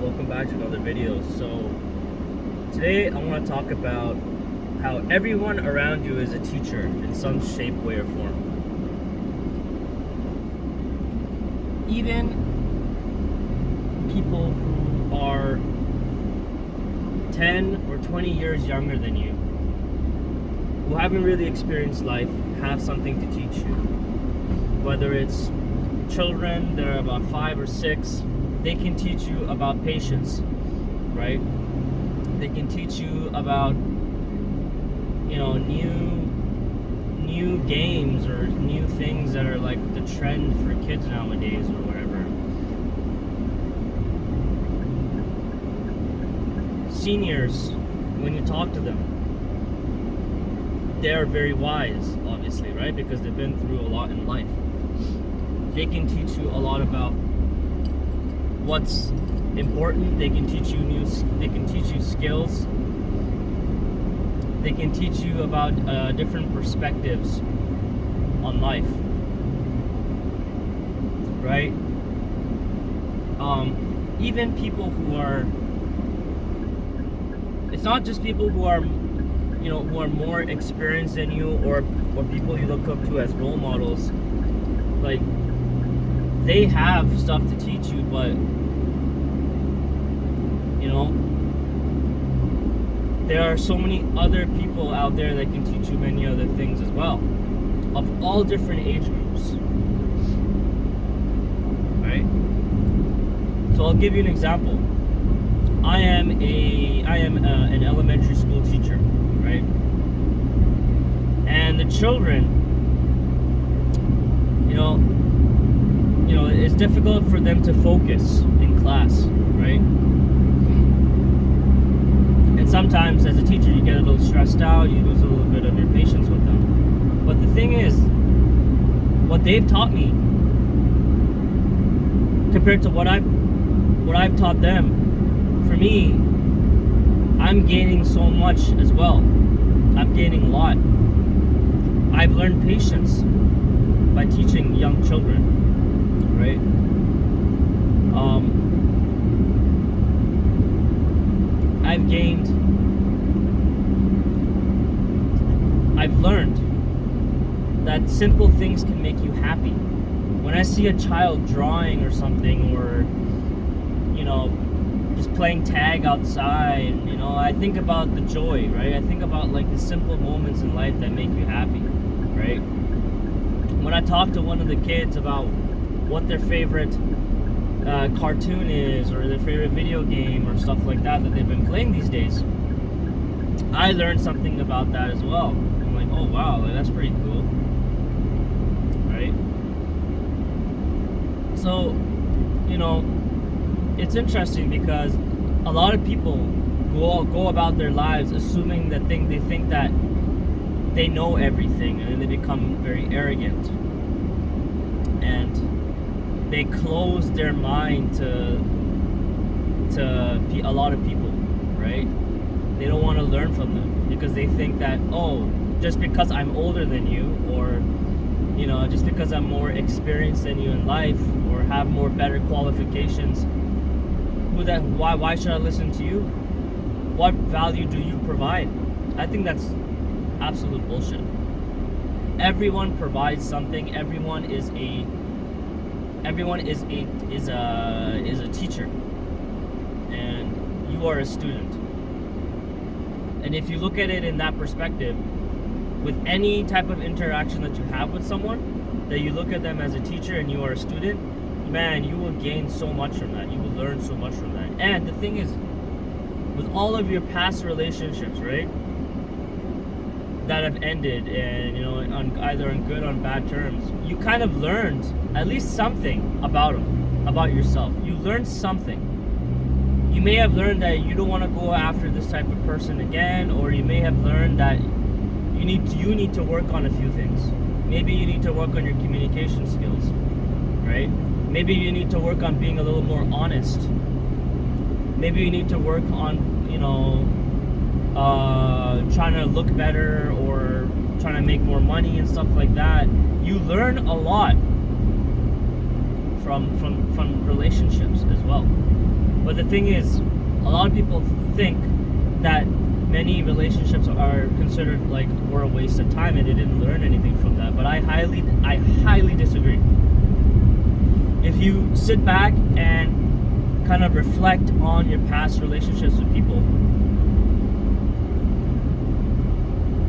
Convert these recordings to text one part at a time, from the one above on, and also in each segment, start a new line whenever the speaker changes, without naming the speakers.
welcome back to another video. So today I want to talk about how everyone around you is a teacher in some shape, way, or form. Even people who are 10 or 20 years younger than you, who haven't really experienced life, have something to teach you. Whether it's children that are about 5 or 6, they can teach you about patience, right? They can teach you about, new games or new things that are like the trend for kids nowadays or whatever. Seniors, when you talk to them, they're very wise, obviously, right? Because they've been through a lot in life. They can teach you a lot about what's important. They can teach you skills. They can teach you about different perspectives on life, right? Even people who are, it's not just people who are more experienced than you, or people you look up to as role models. Like, they have stuff to teach you, but there are so many other people out there that can teach you many other things as well, of all different age groups, right? So I'll give you an example. I am an elementary school teacher, right? And the children, it's difficult for them to focus in class, right? And sometimes as a teacher you get a little stressed out, you lose a little bit of your patience with them. But the thing is, what they've taught me compared to what I've taught them, for me, I'm gaining so much as well. I'm gaining a lot. I've learned patience by teaching young children, right? I've learned that simple things can make you happy. When I see a child drawing or something, or just playing tag outside, I think about the joy, right? I think about like the simple moments in life that make you happy, right? When I talk to one of the kids about what their favorite cartoon is, or their favorite video game, or stuff like that they've been playing these days, I learned something about that as well. I'm like, oh wow, that's pretty cool, right? So, it's interesting because a lot of people go about their lives assuming that they think that they know everything, and then they become very arrogant, and they close their mind to a lot of people, right? They don't want to learn from them because they think that, oh, just because I'm older than you, or just because I'm more experienced than you in life, or have better qualifications, why should I listen to you? What value do you provide? I think that's absolute bullshit. Everyone provides something. Everyone is a teacher, and you are a student. And if you look at it in that perspective, with any type of interaction that you have with someone, that you look at them as a teacher and you are a student, man, you will gain so much from that. You will learn so much from that. And the thing is, with all of your past relationships, right, that have ended, and either on good or on bad terms, you kind of learned at least something about them, about yourself. You learned something. You may have learned that you don't want to go after this type of person again, or you may have learned that you need to work on a few things. Maybe you need to work on your communication skills, right? Maybe you need to work on being a little more honest. Maybe you need to work on trying to look better, or trying to make more money and stuff like that. You learn a lot from relationships as well. But the thing is, a lot of people think that many relationships are considered like were a waste of time and they didn't learn anything from that. But I highly disagree. If you sit back and kind of reflect on your past relationships with people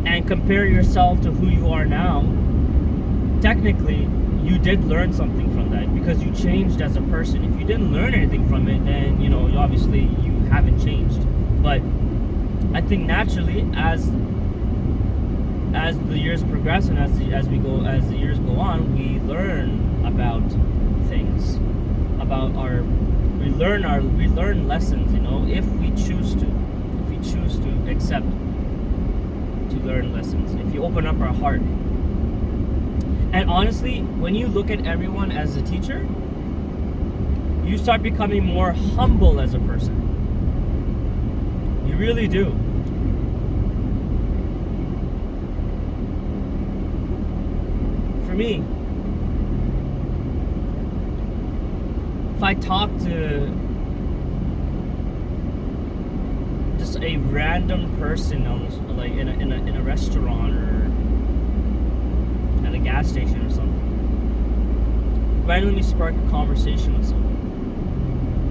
and compare yourself to who you are now, technically you did learn something from that because you changed as a person. If you didn't learn anything from it, then obviously you haven't changed. But I think naturally, as the years progress and as the years go on, we learn about things, we learn lessons. If we choose to accept to learn lessons, if you open up our heart. And honestly, when you look at everyone as a teacher, you start becoming more humble as a person. You really do. For me, if I talk to just a random person like in a restaurant or at a gas station or something, randomly spark a conversation with someone,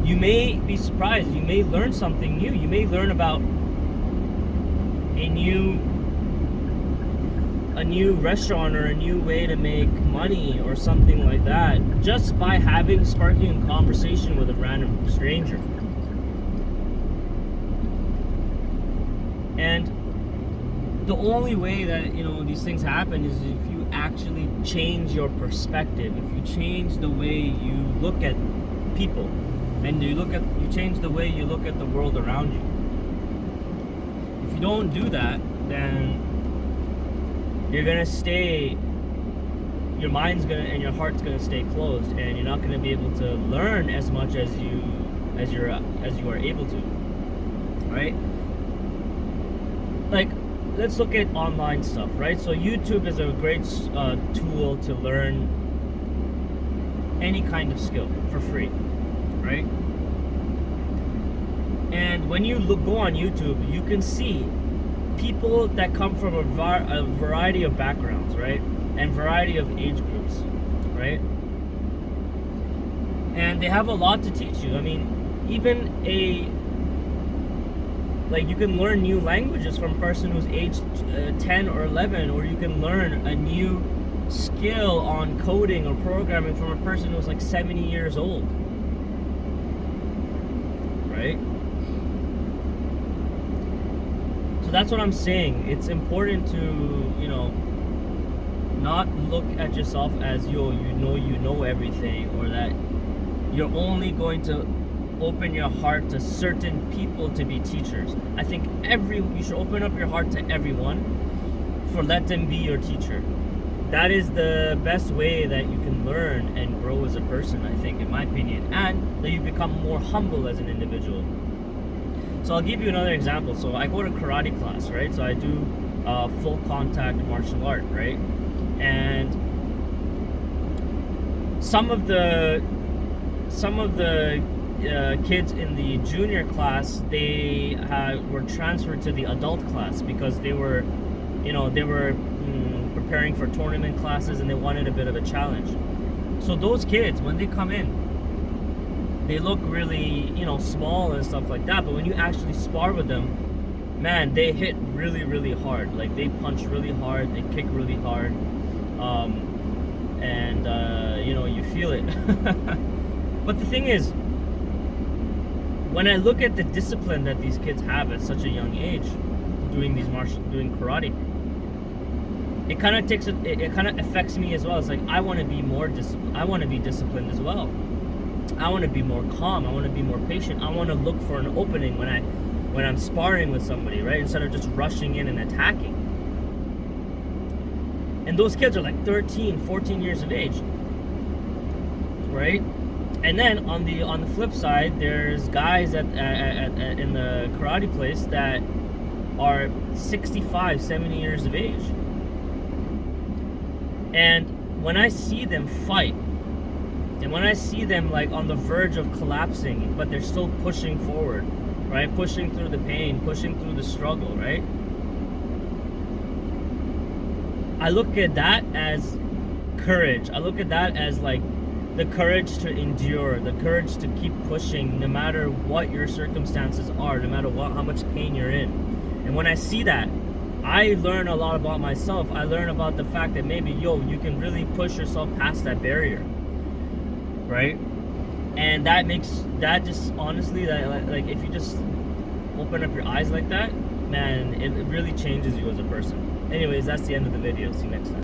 you may be surprised. You may learn something new. You may learn about a new restaurant or a new way to make money or something like that, just by sparking a conversation with a random stranger. And the only way that these things happen is if you actually change your perspective, if you change the way you look at people, and you change the way you look at the world around you. If you don't do that, then you're gonna stay. Your mind's and your heart's gonna stay closed, and you're not gonna be able to learn as much as you are able to, right? Like, let's look at online stuff, right? So YouTube is a great tool to learn any kind of skill for free, right? And when you go on YouTube, you can see people that come from a variety of backgrounds, right? And variety of age groups, right? And they have a lot to teach you. I mean, even you can learn new languages from a person who's aged 10 or 11, or you can learn a new skill on coding or programming from a person who's like 70 years old, right? So that's what I'm saying. It's important to, not look at yourself as you know everything, or that you're only going to open your heart to certain people to be teachers. I think you should open up your heart to everyone, let them be your teacher. That is the best way that you can learn and grow as a person, I think, in my opinion, and that you become more humble as an individual. So I'll give you another example. So I go to karate class, right? So I do full contact martial art, right? And some of the kids in the junior class, they were transferred to the adult class because they were preparing for tournament classes and they wanted a bit of a challenge. So those kids, when they come in, they look really small and stuff like that, but when you actually spar with them, man, they hit really, really hard. Like, they punch really hard, they kick really hard, and you feel it. But the thing is, when I look at the discipline that these kids have at such a young age, doing karate, it kind of affects me as well. It's like, I want to be more I want to be disciplined as well. I want to be more calm. I want to be more patient. I want to look for an opening when I'm sparring with somebody, right? Instead of just rushing in and attacking. And those kids are like 13, 14 years of age, right? And then on the flip side, there's guys in the karate place that are 65, 70 years of age. And when I see them fight, And when I see them like on the verge of collapsing, but they're still pushing forward, right? Pushing through the pain, pushing through the struggle, right? I look at that as courage. I look at that as like the courage to endure, the courage to keep pushing no matter what your circumstances are, no matter how much pain you're in. And when I see that, I learn a lot about myself. I learn about the fact that maybe, you can really push yourself past that barrier, right? And that just honestly, that like if you just open up your eyes like that, man, it really changes you as a person. Anyways, that's the end of the video. See you next time.